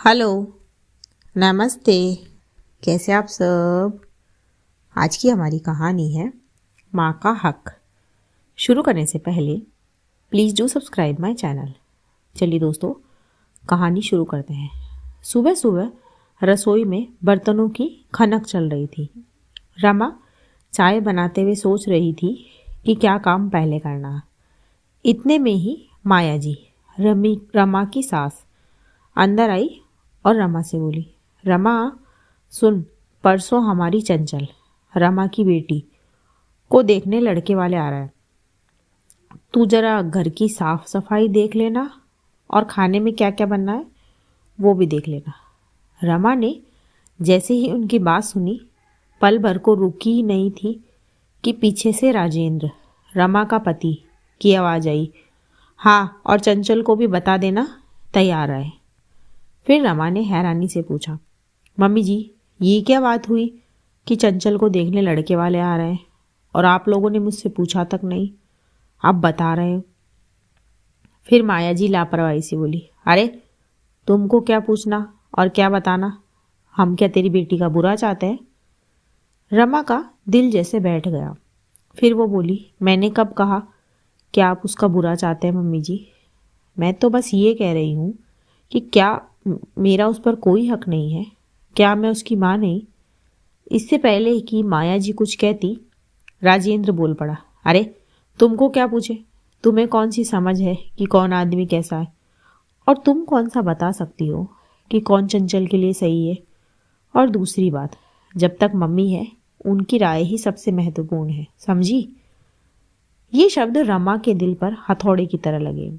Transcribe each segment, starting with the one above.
Hello, नमस्ते। कैसे आप सब। आज की हमारी कहानी है माँ का हक। शुरू करने से पहले please do subscribe my channel. चलिए दोस्तों, कहानी शुरू करते हैं। सुबह सुबह रसोई में बर्तनों की खनक चल रही थी। रमा चाय बनाते हुए सोच रही थी कि क्या काम पहले करना है। इतने में ही माया जी, रमा की सास, अंदर आई और रमा से बोली, रमा सुन, परसों हमारी चंचल, रमा की बेटी, को देखने लड़के वाले आ रहा है। तू जरा घर की साफ सफाई देख लेना और खाने में क्या क्या बनना है वो भी देख लेना। रमा ने जैसे ही उनकी बात सुनी, पल भर को रुकी ही नहीं थी कि पीछे से राजेंद्र, रमा का पति, की आवाज़ आई, हाँ और चंचल को भी बता देना तैयार है। फिर रमा ने हैरानी से पूछा, मम्मी जी ये क्या बात हुई कि चंचल को देखने लड़के वाले आ रहे हैं और आप लोगों ने मुझसे पूछा तक नहीं, आप बता रहे हो। फिर माया जी लापरवाही से बोली, अरे तुमको क्या पूछना और क्या बताना, हम क्या तेरी बेटी का बुरा चाहते हैं। रमा का दिल जैसे बैठ गया। फिर वो बोली, मैंने कब कहा कि आप उसका बुरा चाहते हैं मम्मी जी। मैं तो बस ये कह रही हूँ कि क्या मेरा उस पर कोई हक नहीं है, क्या मैं उसकी माँ नहीं। इससे पहले कि माया जी कुछ कहती, राजेंद्र बोल पड़ा, अरे तुमको क्या पूछे, तुम्हें कौन सी समझ है कि कौन आदमी कैसा है, और तुम कौन सा बता सकती हो कि कौन चंचल के लिए सही है। और दूसरी बात, जब तक मम्मी है उनकी राय ही सबसे महत्वपूर्ण है, समझी। ये शब्द रमा के दिल पर हथौड़े की तरह लगे।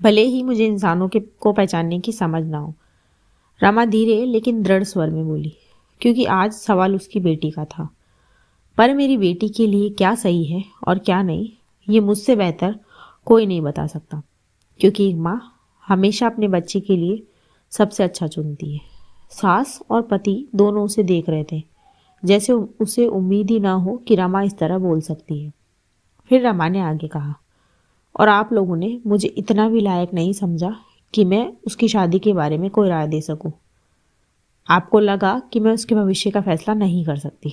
भले ही मुझे इंसानों को पहचानने की समझ ना हो, रमा धीरे लेकिन दृढ़ स्वर में बोली, क्योंकि आज सवाल उसकी बेटी का था। पर मेरी बेटी के लिए क्या सही है और क्या नहीं, ये मुझसे बेहतर कोई नहीं बता सकता, क्योंकि एक माँ हमेशा अपने बच्चे के लिए सबसे अच्छा चुनती है। सास और पति दोनों उसे देख रहे थे, जैसे उसे उम्मीद ही ना हो कि रमा इस तरह बोल सकती है। फिर रमा ने आगे कहा, और आप लोगों ने मुझे इतना भी लायक नहीं समझा कि मैं उसकी शादी के बारे में कोई राय दे सकूं। आपको लगा कि मैं उसके भविष्य का फैसला नहीं कर सकती।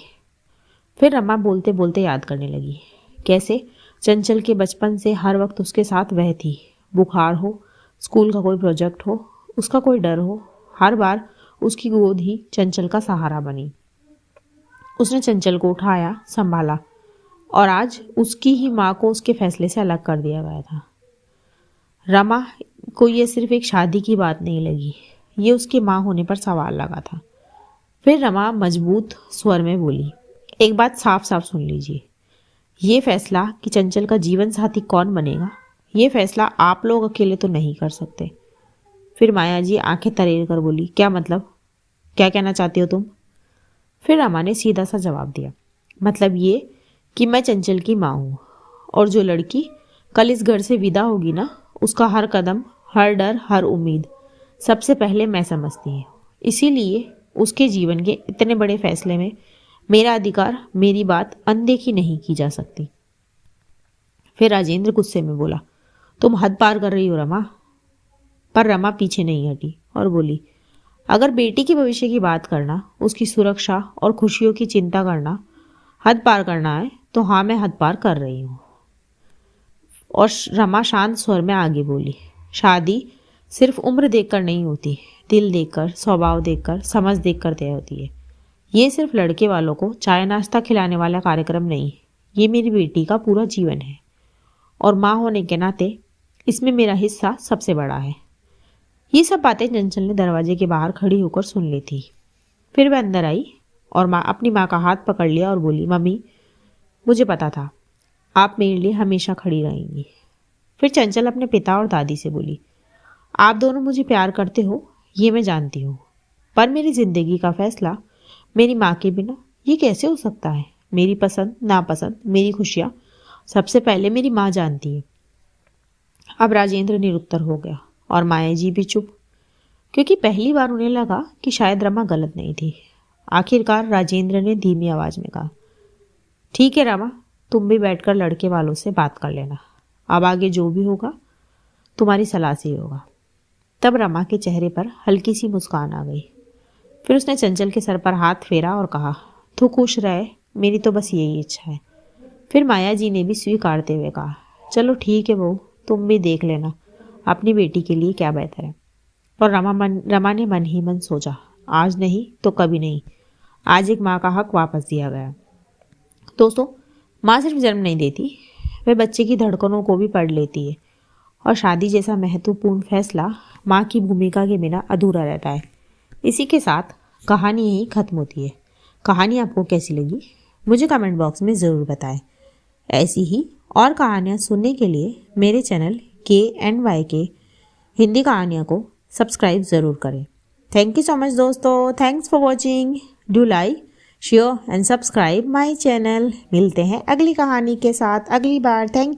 फिर रमा बोलते बोलते याद करने लगी, कैसे चंचल के बचपन से हर वक्त उसके साथ वह थी। बुखार हो, स्कूल का कोई प्रोजेक्ट हो, उसका कोई डर हो, हर बार उसकी गोद ही चंचल का सहारा बनी। उसने चंचल को उठाया, संभाला, और आज उसकी ही माँ को उसके फैसले से अलग कर दिया गया था। रमा को ये सिर्फ एक शादी की बात नहीं लगी, ये उसके माँ होने पर सवाल लगा था। फिर रमा मजबूत स्वर में बोली, एक बात साफ साफ सुन लीजिए, ये फैसला कि चंचल का जीवन साथी कौन बनेगा, ये फैसला आप लोग अकेले तो नहीं कर सकते। फिर माया जी आंखें तरेर कर बोली, क्या मतलब, क्या कहना चाहती हो तुम। फिर रमा ने सीधा सा जवाब दिया, मतलब ये कि मैं चंचल की माँ हूँ, और जो लड़की कल इस घर से विदा होगी ना, उसका हर कदम, हर डर, हर उम्मीद सबसे पहले मैं समझती हूँ। इसीलिए उसके जीवन के इतने बड़े फैसले में मेरा अधिकार, मेरी बात अनदेखी नहीं की जा सकती। फिर राजेंद्र गुस्से में बोला, तुम हद पार कर रही हो रमा। पर रमा पीछे नहीं हटी और बोली, अगर बेटी के भविष्य की बात करना, उसकी सुरक्षा और खुशियों की चिंता करना हद पार करना है तो हाँ, मैं हद पार कर रही हूँ। और रमा शांत स्वर में आगे बोली, शादी सिर्फ उम्र देखकर नहीं होती, दिल देखकर, स्वभाव देखकर, समझ देखकर तय होती है। ये सिर्फ लड़के वालों को चाय नाश्ता खिलाने वाला कार्यक्रम नहीं, ये मेरी बेटी का पूरा जीवन है, और माँ होने के नाते इसमें मेरा हिस्सा सबसे बड़ा है। ये सब बातें चंचल ने दरवाजे के बाहर खड़ी होकर सुन ली थी। फिर वह अंदर आई और अपनी माँ का हाथ पकड़ लिया और बोली, मम्मी मुझे पता था आप मेरे लिए हमेशा खड़ी रहेंगी। फिर चंचल अपने पिता और दादी से बोली, आप दोनों मुझे प्यार करते हो ये मैं जानती हूँ, पर मेरी जिंदगी का फैसला मेरी माँ के बिना ये कैसे हो सकता है। मेरी पसंद नापसंद, मेरी खुशियाँ सबसे पहले मेरी माँ जानती है। अब राजेंद्र निरुत्तर हो गया और माया जी भी चुप, क्योंकि पहली बार उन्हें लगा कि शायद रमा गलत नहीं थी। आखिरकार राजेंद्र ने धीमी आवाज में कहा, ठीक है रमा, तुम भी बैठकर लड़के वालों से बात कर लेना, अब आगे जो भी होगा तुम्हारी सलाह से ही होगा। तब रमा के चेहरे पर हल्की सी मुस्कान आ गई। फिर उसने चंचल के सर पर हाथ फेरा और कहा, तू खुश रहे, मेरी तो बस यही इच्छा है। फिर माया जी ने भी स्वीकारते हुए कहा, चलो ठीक है बहू, तुम भी देख लेना अपनी बेटी के लिए क्या बेहतर है। और रमा ने मन ही मन सोचा, आज नहीं तो कभी नहीं, आज एक माँ का हक वापस दिया गया। दोस्तों, माँ सिर्फ जन्म नहीं देती, वह बच्चे की धड़कनों को भी पढ़ लेती है। और शादी जैसा महत्वपूर्ण फैसला माँ की भूमिका के बिना अधूरा रहता है। इसी के साथ कहानी यहीं खत्म होती है। कहानी आपको कैसी लगी मुझे कमेंट बॉक्स में ज़रूर बताएं। ऐसी ही और कहानियाँ सुनने के लिए मेरे चैनल KNYK हिंदी कहानियाँ को सब्सक्राइब ज़रूर करें। थैंक यू सो मच दोस्तों, thanks for watching. Do like, share and subscribe my channel. मिलते हैं अगली कहानी के साथ अगली बार। थैंक